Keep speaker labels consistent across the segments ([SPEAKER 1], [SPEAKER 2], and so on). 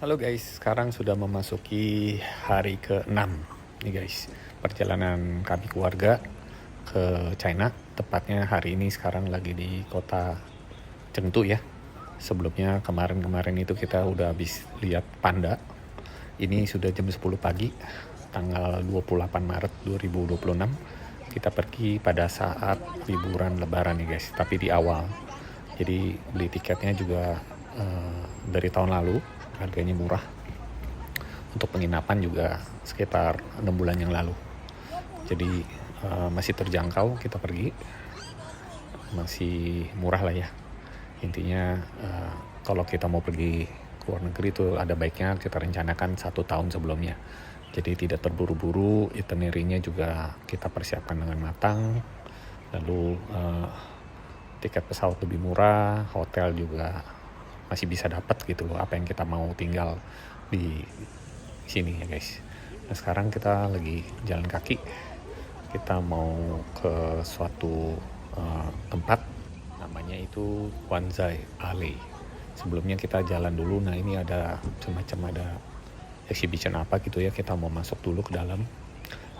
[SPEAKER 1] Halo guys, sekarang sudah memasuki hari ke-6 nih guys. Perjalanan kami keluarga ke China, tepatnya hari ini sekarang lagi di kota Chengdu ya. Sebelumnya kemarin-kemarin itu kita udah habis lihat panda. Ini sudah jam 10 pagi, tanggal 28 Maret 2026. Kita pergi pada saat liburan lebaran nih guys, tapi di awal. Jadi beli tiketnya juga dari tahun lalu, harganya murah. Untuk penginapan juga sekitar 6 bulan yang lalu. Jadi masih terjangkau kita pergi, masih murah lah ya. Intinya kalau kita mau pergi ke luar negeri itu ada baiknya kita rencanakan 1 tahun sebelumnya. Jadi tidak terburu-buru, itinerary-nya juga kita persiapkan dengan matang. Lalu tiket pesawat lebih murah, hotel juga masih bisa dapat gitu loh, apa yang kita mau tinggal di sini ya guys. Nah sekarang kita lagi jalan kaki, kita mau ke suatu tempat namanya itu Wanzai Alley. Sebelumnya kita jalan dulu. Nah ini ada semacam ada exhibition apa gitu ya, kita mau masuk dulu ke dalam.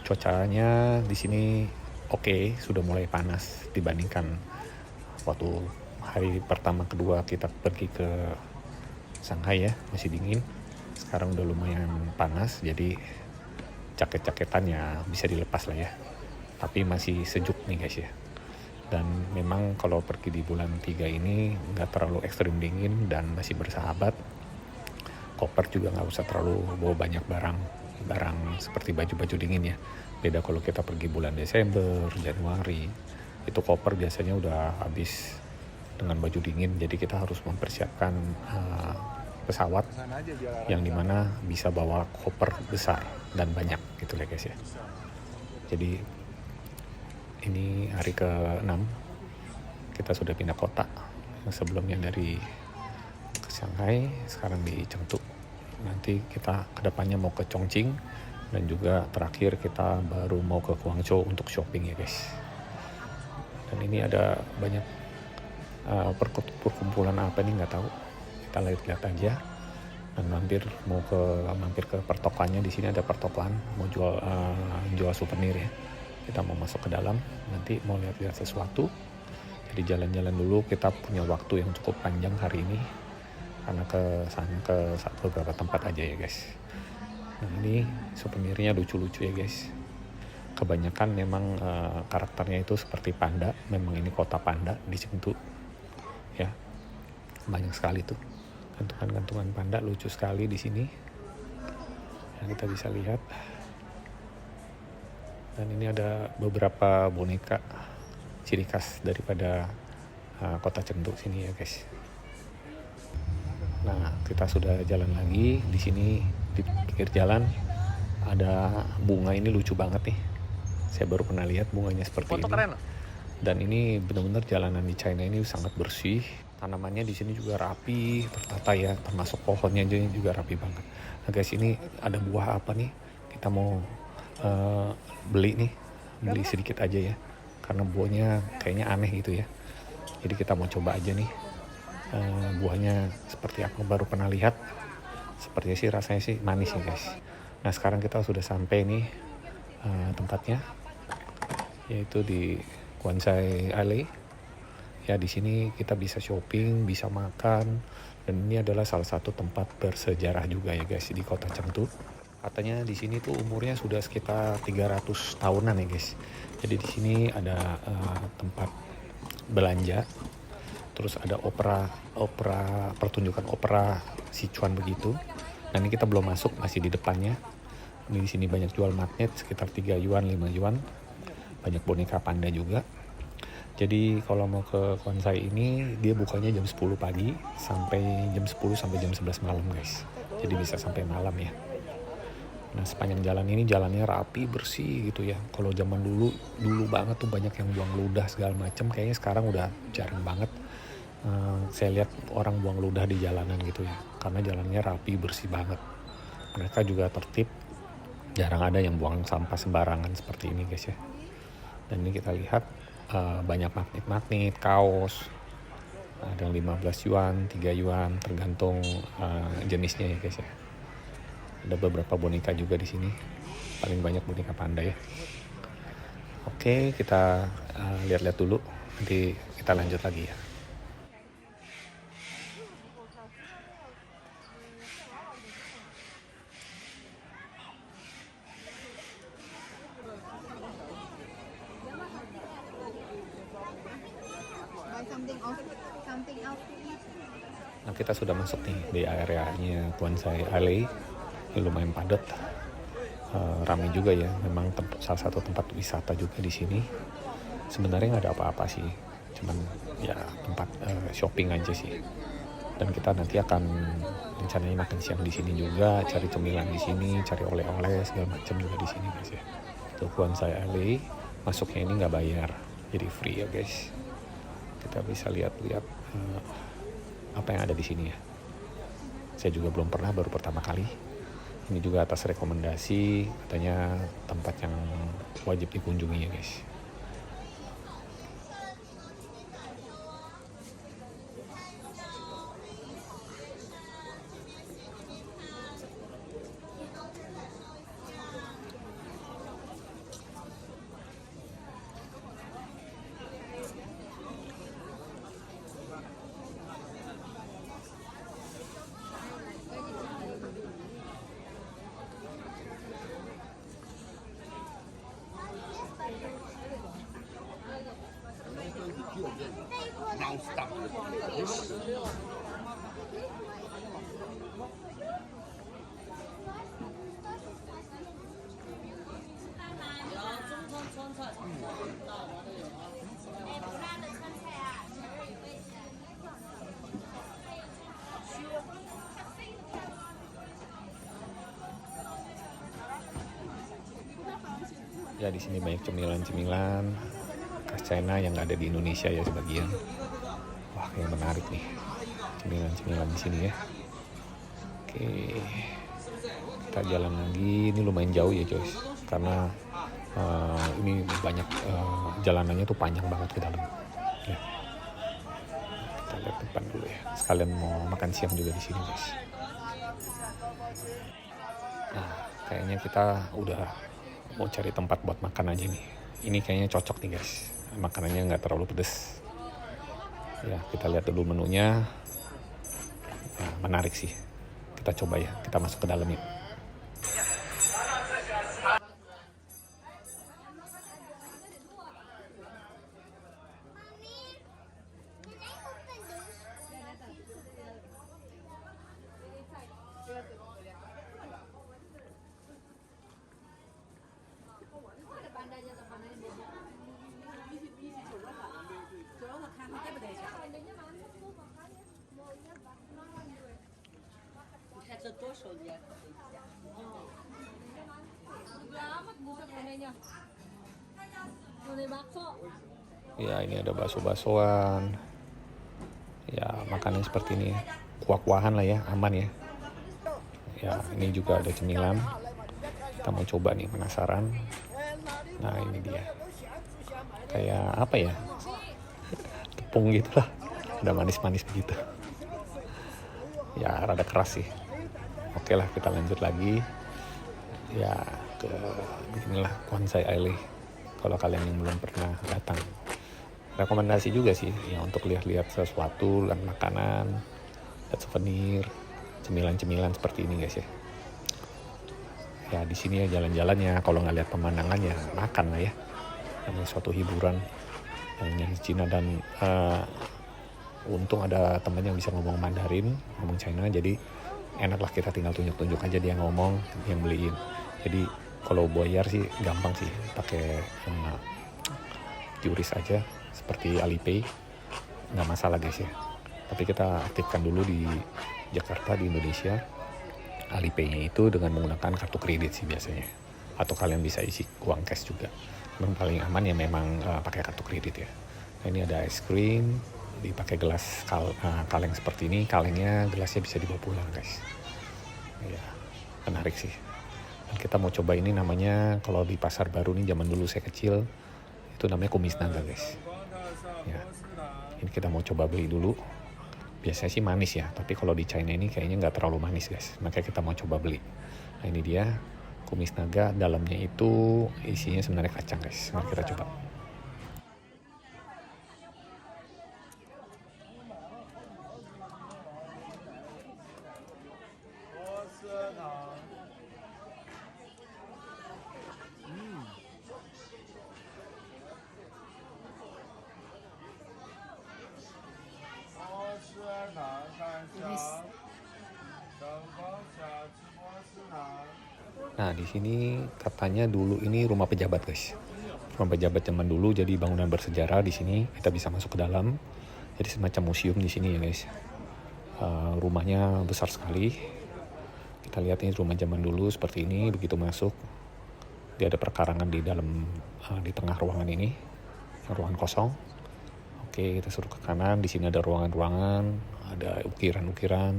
[SPEAKER 1] Cuacanya di sini oke, sudah mulai panas dibandingkan waktu hari pertama kedua kita pergi ke Shanghai ya, masih dingin. Sekarang udah lumayan panas, jadi jaket-jaketannya bisa dilepas lah ya. Tapi masih sejuk nih guys ya. Dan memang kalau pergi di bulan 3 ini nggak terlalu ekstrim dingin dan masih bersahabat. Koper juga nggak usah terlalu bawa banyak barang seperti baju-baju dingin ya. Beda kalau kita pergi bulan Desember, Januari, itu koper biasanya udah habis dengan baju dingin. Jadi kita harus mempersiapkan pesawat yang dimana bisa bawa koper besar dan banyak gitu ya guys ya. Jadi ini hari ke-6 kita sudah pindah kota. Sebelumnya dari Shanghai, sekarang di Chengdu. Nanti kita kedepannya mau ke Chongqing, dan juga terakhir kita baru mau ke Guangzhou untuk shopping ya guys. Dan ini ada banyak perkumpulan apa nih nggak tahu, kita lihat-lihat aja. Dan mampir ke pertokoannya. Di sini ada pertokoan mau jual souvenir ya. Kita mau masuk ke dalam, nanti mau lihat-lihat sesuatu. Jadi jalan-jalan dulu, kita punya waktu yang cukup panjang hari ini karena ke beberapa tempat aja ya guys. Nah ini souvenirnya lucu-lucu ya guys. Kebanyakan memang karakternya itu seperti panda. Memang ini kota panda di Chengdu ya, banyak sekali tuh gantungan-gantungan panda, lucu sekali di sini yang kita bisa lihat. Dan ini ada beberapa boneka ciri khas daripada kota Chengdu sini ya guys. Nah kita sudah jalan lagi. Di sini di pinggir jalan ada bunga, ini lucu banget nih, saya baru pernah lihat bunganya seperti ini. Keren. Dan ini benar-benar jalanan di China ini sangat bersih. Tanamannya di sini juga rapi, tertata ya, termasuk pohonnya juga rapi banget. Nah guys, ini ada buah apa nih? Kita mau beli sedikit aja ya, karena buahnya kayaknya aneh gitu ya. Jadi kita mau coba aja nih buahnya seperti apa, baru pernah lihat. Sepertinya sih rasanya sih manis ya guys. Nah sekarang kita sudah sampai nih tempatnya, yaitu di Wanzai Alley. Ya di sini kita bisa shopping, bisa makan, dan ini adalah salah satu tempat bersejarah juga ya guys di kota Chengdu. Katanya di sini tuh umurnya sudah sekitar 300 tahunan ya guys. Jadi di sini ada tempat belanja, terus ada pertunjukan opera Sichuan begitu. Nah ini kita belum masuk, masih di depannya. Ini di sini banyak jual magnet sekitar 3 yuan, 5 yuan. Banyak boneka panda juga. Jadi kalau mau ke Wanzai ini dia bukanya jam 10 pagi sampai jam 10 sampai jam 11 malam guys. Jadi bisa sampai malam ya. Nah sepanjang jalan ini jalannya rapi, bersih gitu ya. Kalau zaman dulu banget tuh banyak yang buang ludah segala macam. Kayaknya sekarang udah jarang banget saya lihat orang buang ludah di jalanan gitu ya. Karena jalannya rapi, bersih banget. Mereka juga tertib. Jarang ada yang buang sampah sembarangan seperti ini guys ya. Dan ini kita lihat banyak magnet-magnet, kaos, Ada 15 yuan, 3 yuan, tergantung jenisnya ya guys ya. Ada beberapa boneka juga di sini. Paling banyak boneka panda ya. Oke, kita lihat-lihat dulu. Nanti kita lanjut lagi ya. Nah, kita sudah masuk nih di areanya Quansai Alley. Ini lumayan padat. Ramai juga ya. Memang salah satu tempat wisata juga di sini. Sebenarnya nggak ada apa-apa sih. Cuman ya tempat shopping aja sih. Dan kita nanti akan rencananya makan siang di sini juga, cari cemilan di sini, cari oleh-oleh segala macam juga di sini guys ya. Itu Quansai Alley. Masuknya ini nggak bayar, jadi free ya guys. Kita bisa lihat-lihat apa yang ada di sini ya. Saya juga belum pernah, baru pertama kali. Ini juga atas rekomendasi, katanya tempat yang wajib dikunjungi ya guys. Ya di sini banyak cemilan-cemilan khas China yang ada di Indonesia ya sebagian. Wah, yang menarik nih cemilan-cemilan di sini ya. Oke, kita jalan lagi. Ini lumayan jauh ya guys, karena ini banyak jalanannya tuh panjang banget ke dalam. Ya. Kita lihat depan dulu ya. Sekalian mau makan siang juga di sini guys. Nah, kayaknya kita udah mau cari tempat buat makan aja nih. Ini kayaknya cocok nih guys. Makanannya nggak terlalu pedes. Ya, kita lihat dulu menunya. Nah, menarik sih. Kita coba ya. Kita masuk ke dalam yuk. Ya, ini ada bakso-baksoan. Ya, makanan seperti ini. Kuah-kuahan lah ya, aman ya. Ya, ini juga ada cemilan. Kita mau coba nih, penasaran. Nah, ini dia. Kayak apa ya? Tepung gitu lah. Ada manis-manis begitu. Ya, rada keras sih. Oke lah, kita lanjut lagi. Ya, ke beginilah Quansai Alley. Kalau kalian yang belum pernah datang. Rekomendasi juga sih ya untuk lihat-lihat sesuatu dan makanan, dan souvenir, cemilan-cemilan seperti ini guys ya. Ya di sini ya jalan-jalannya, kalau nggak lihat pemandangan ya makan lah ya. Ini suatu hiburan yang Cina dan untung ada teman yang bisa ngomong Mandarin, ngomong China, jadi enak lah kita tinggal tunjuk-tunjuk aja dia ngomong, yang beliin. Jadi kalau bayar sih gampang sih, pakai QRIS aja seperti Alipay, nggak masalah guys ya. Tapi kita aktifkan dulu di Jakarta, di Indonesia, Alipay-nya itu dengan menggunakan kartu kredit sih biasanya. Atau kalian bisa isi uang cash juga. Memang paling aman ya memang pakai kartu kredit ya. Nah, ini ada es krim, dipakai gelas kaleng seperti ini. Kalengnya, gelasnya bisa dibawa pulang guys. Ya, menarik sih. Dan kita mau coba ini namanya, kalau di Pasar Baru nih zaman dulu saya kecil, itu namanya kumis naga guys. Ya, Ini kita mau coba beli dulu. Biasanya sih manis ya, tapi kalau di China ini kayaknya nggak terlalu manis guys. Makanya kita mau coba beli. Nah ini dia kumis naga, dalamnya itu isinya sebenarnya kacang guys. Mari kita coba. Nah di sini katanya dulu ini rumah pejabat guys, rumah pejabat zaman dulu, jadi bangunan bersejarah di sini. Kita bisa masuk ke dalam, jadi semacam museum di sini ya guys. Rumahnya besar sekali. Kita lihat ini rumah zaman dulu seperti ini. Begitu masuk, dia ada perkarangan di dalam, di tengah ruangan ini, ruangan kosong. Oke, kita suruh ke kanan. Di sini ada ruangan-ruangan, ada ukiran-ukiran.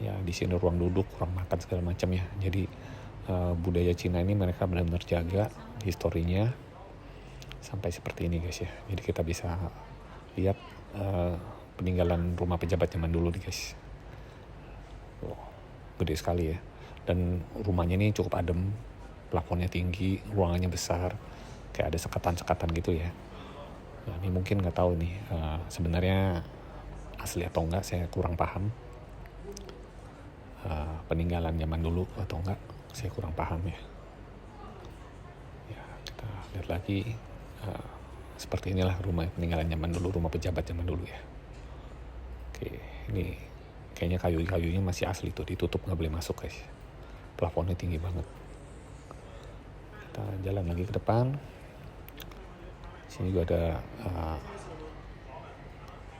[SPEAKER 1] Ya, di sini ruang duduk, ruang makan segala macam ya. Jadi budaya Cina ini mereka benar-benar jaga historinya sampai seperti ini guys ya. Jadi kita bisa lihat peninggalan rumah pejabat zaman dulu nih guys. Gede sekali ya. Dan rumahnya ini cukup adem, plafonnya tinggi, ruangannya besar, kayak ada sekatan-sekatan gitu ya. Nah, ini mungkin nggak tahu nih sebenarnya asli atau enggak, saya kurang paham. Peninggalan zaman dulu atau enggak, saya kurang paham ya. Ya, kita lihat lagi. Seperti inilah rumah peninggalan zaman dulu, rumah pejabat zaman dulu ya. Oke, ini kayaknya kayu-kayunya masih asli tuh, ditutup, nggak boleh masuk guys. Plafonnya tinggi banget. Kita jalan lagi ke depan. Sini juga ada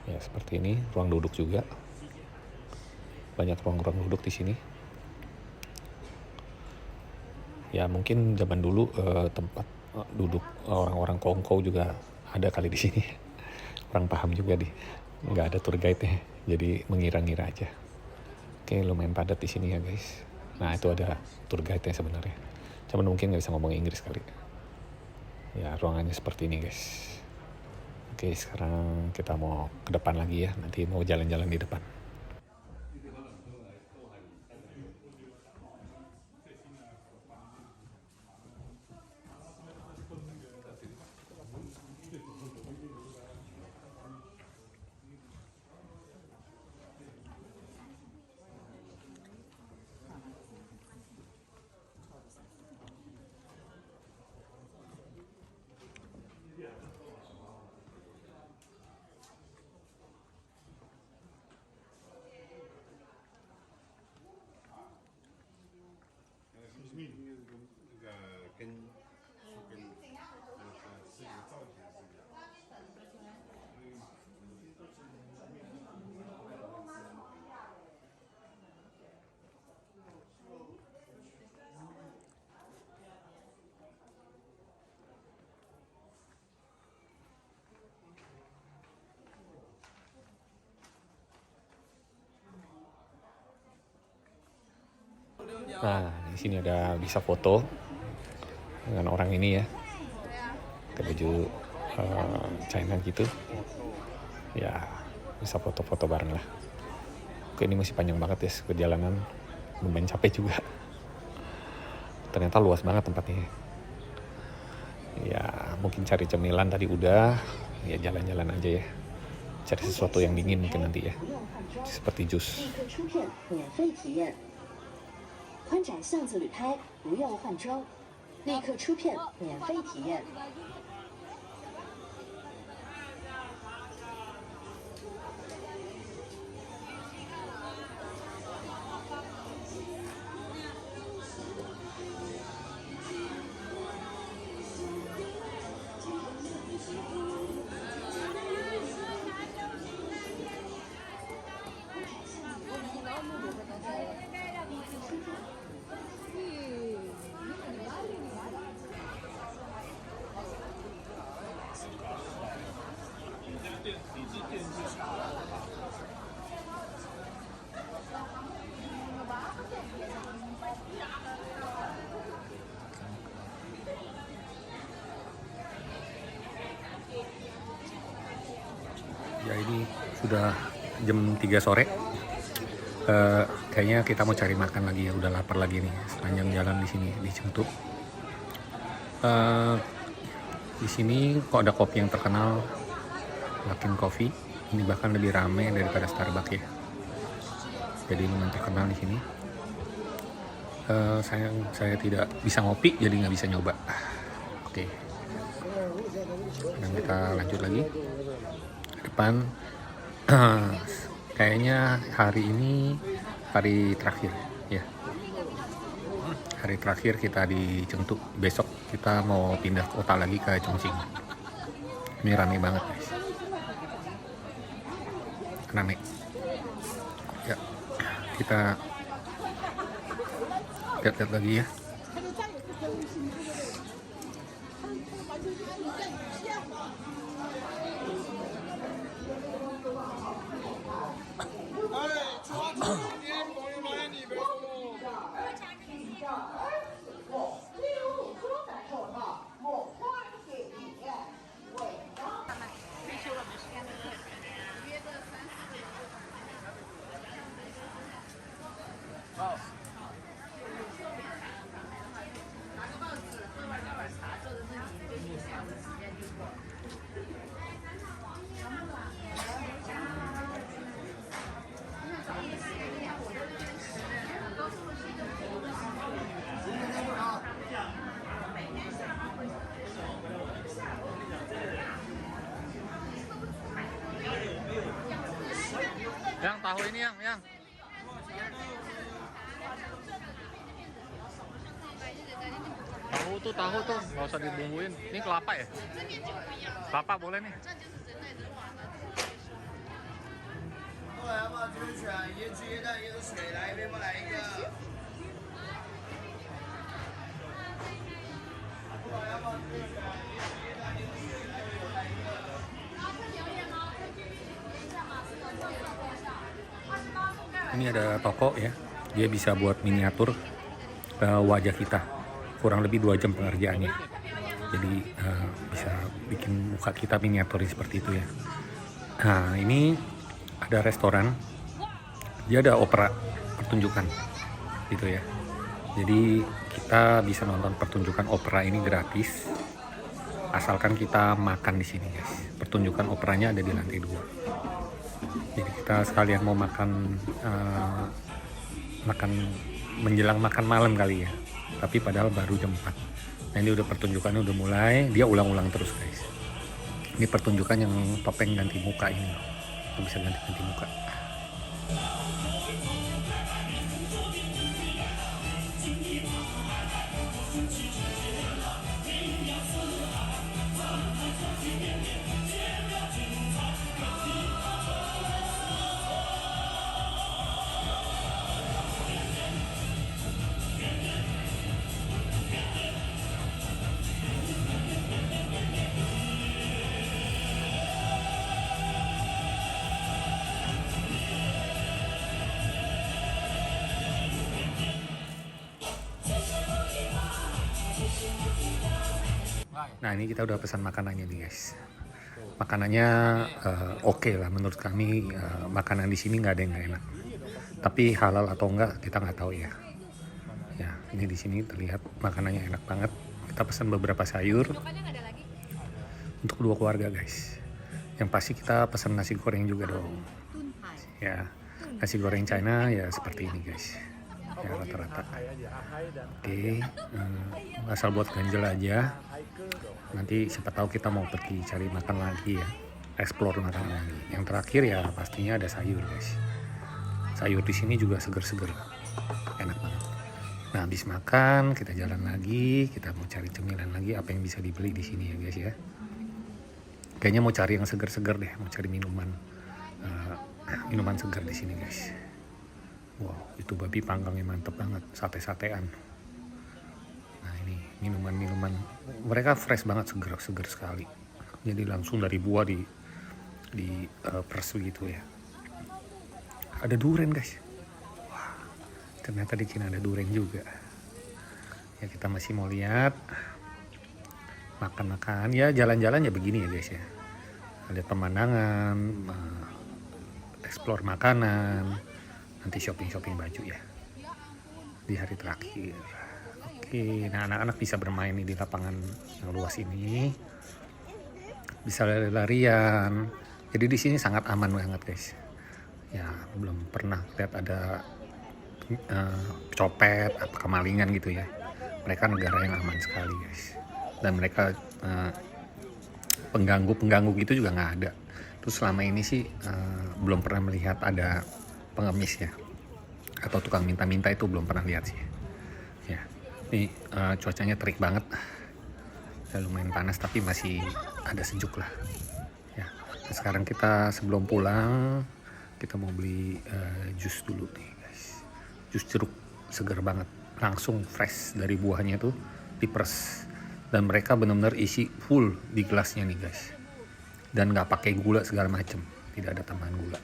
[SPEAKER 1] ya seperti ini, ruang duduk juga. Banyak ruang-ruang duduk di sini. Ya mungkin zaman dulu tempat duduk orang-orang Kongkou juga ada kali di sini. Kurang paham juga nggak ada tour guide-nya, jadi mengira-ngira aja. Oke, lumayan padat di sini ya guys. Nah itu ada tour guide-nya sebenarnya. Cuman mungkin nggak bisa ngomong Inggris kali. Ya ruangannya seperti ini guys. Oke, sekarang kita mau ke depan lagi ya. Nanti mau jalan-jalan di depan. Nah, di sini ada bisa foto dengan orang ini ya, pakai baju China gitu. Ya, bisa foto-foto bareng lah. Oke, ini masih panjang banget ya perjalanan, lumayan capek juga. Ternyata luas banget tempatnya. Ya, mungkin cari cemilan tadi udah, ya jalan-jalan aja ya. Cari sesuatu yang dingin mungkin nanti ya, seperti jus. 宽窄巷子旅拍，不要换装，立刻出片，免费体验。Udah jam 3 sore. Kayaknya kita mau cari makan lagi ya, udah lapar lagi nih sepanjang jalan di sini di Chengdu. Di sini kok ada kopi yang terkenal, Luckin Coffee. Ini bahkan lebih rame daripada Starbucks ya. Jadi lumayan terkenal di sini. Saya tidak bisa ngopi, jadi nggak bisa nyoba. Oke. Dan kita lanjut lagi ke depan. Kayaknya hari ini hari terakhir ya. Hari terakhir kita di Chengdu. Besok kita mau pindah kota lagi ke Chongqing. Ini rame banget guys. Rame. Ya, kita lihat-lihat lagi ya. Yang tahu ini yang tahu tuh nggak usah dibumbuin. Ini kelapa ya? Kelapa boleh nih. Ini ada toko ya, dia bisa buat miniatur wajah kita, kurang lebih 2 jam pengerjaannya. Jadi bisa bikin muka kita miniaturis seperti itu ya. Nah ini ada restoran, dia ada opera pertunjukan gitu ya. Jadi kita bisa nonton pertunjukan opera ini gratis, asalkan kita makan di sini guys. Pertunjukan operanya ada di lantai 2. Jadi kita sekalian mau makan menjelang makan malam kali ya. Tapi padahal baru jam 4. Nah ini udah pertunjukannya udah mulai, dia ulang-ulang terus guys. Ini pertunjukan yang topeng ganti muka ini loh. Yang bisa ganti-ganti muka. Nah ini kita udah pesan makanannya nih guys. Makanannya oke lah menurut kami. Makanan di sini nggak ada yang nggak enak. Tapi halal atau enggak kita nggak tahu ya. Ya ini di sini terlihat makanannya enak banget. Kita pesan beberapa sayur untuk 2 keluarga guys. Yang pasti kita pesan nasi goreng juga dong. Ya nasi goreng China ya seperti ini guys. Ya rata-rata. Oke, asal buat ganjel aja. Nanti siapa tahu kita mau pergi cari makan lagi ya, explore makan lagi. Yang terakhir ya pastinya ada sayur guys. Sayur di sini juga seger-seger, enak banget. Nah habis makan kita jalan lagi, kita mau cari cemilan lagi apa yang bisa dibeli di sini ya guys ya. Kayaknya mau cari yang seger-seger deh, mau cari minuman seger di sini guys. Wow, itu babi panggangnya mantep banget, sate-satean. Nah ini minuman-minuman, mereka fresh banget, seger sekali. Jadi langsung dari buah di press gitu ya. Ada durian guys. Wah, ternyata di Cina ada durian juga. Ya kita masih mau lihat, makan-makan, ya jalan-jalan ya begini ya guys ya. Lihat pemandangan, explore makanan, nanti shopping baju ya di hari terakhir. Oke, nah anak-anak bisa bermain nih di lapangan yang luas ini, bisa lari-larian. Jadi di sini sangat aman banget guys. Ya belum pernah lihat ada copet atau kemalingan gitu ya. Mereka negara yang aman sekali guys. Dan mereka pengganggu gitu juga nggak ada. Terus selama ini sih belum pernah melihat ada pengemis ya, atau tukang minta-minta, itu belum pernah lihat sih. Ya, ini cuacanya terik banget. Ya, lumayan panas tapi masih ada sejuk lah. Ya, nah, sekarang kita sebelum pulang kita mau beli jus dulu nih guys. Jus jeruk segar banget, langsung fresh dari buahnya tuh diperes. Dan mereka benar-benar isi full di gelasnya nih guys. Dan nggak pakai gula segala macem, tidak ada tambahan gula.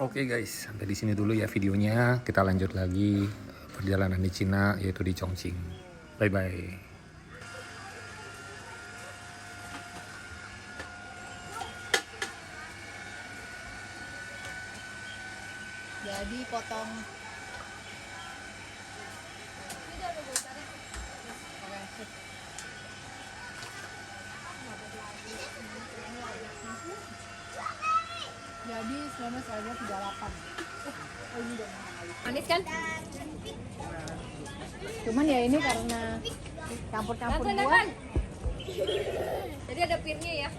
[SPEAKER 1] Oke guys, sampai di sini dulu ya videonya. Kita lanjut lagi perjalanan di Cina, yaitu di Chongqing. Bye bye.
[SPEAKER 2] Jadi potong. Jadi 1938. Manis kan? Cuman ya ini karena campur-campur buah.
[SPEAKER 3] Jadi ada pirnya ya.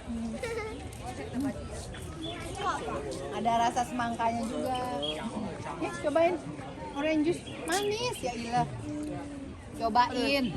[SPEAKER 2] Ada rasa semangkanya juga. Ya, cobain orange juice manis ya ilah. Cobain.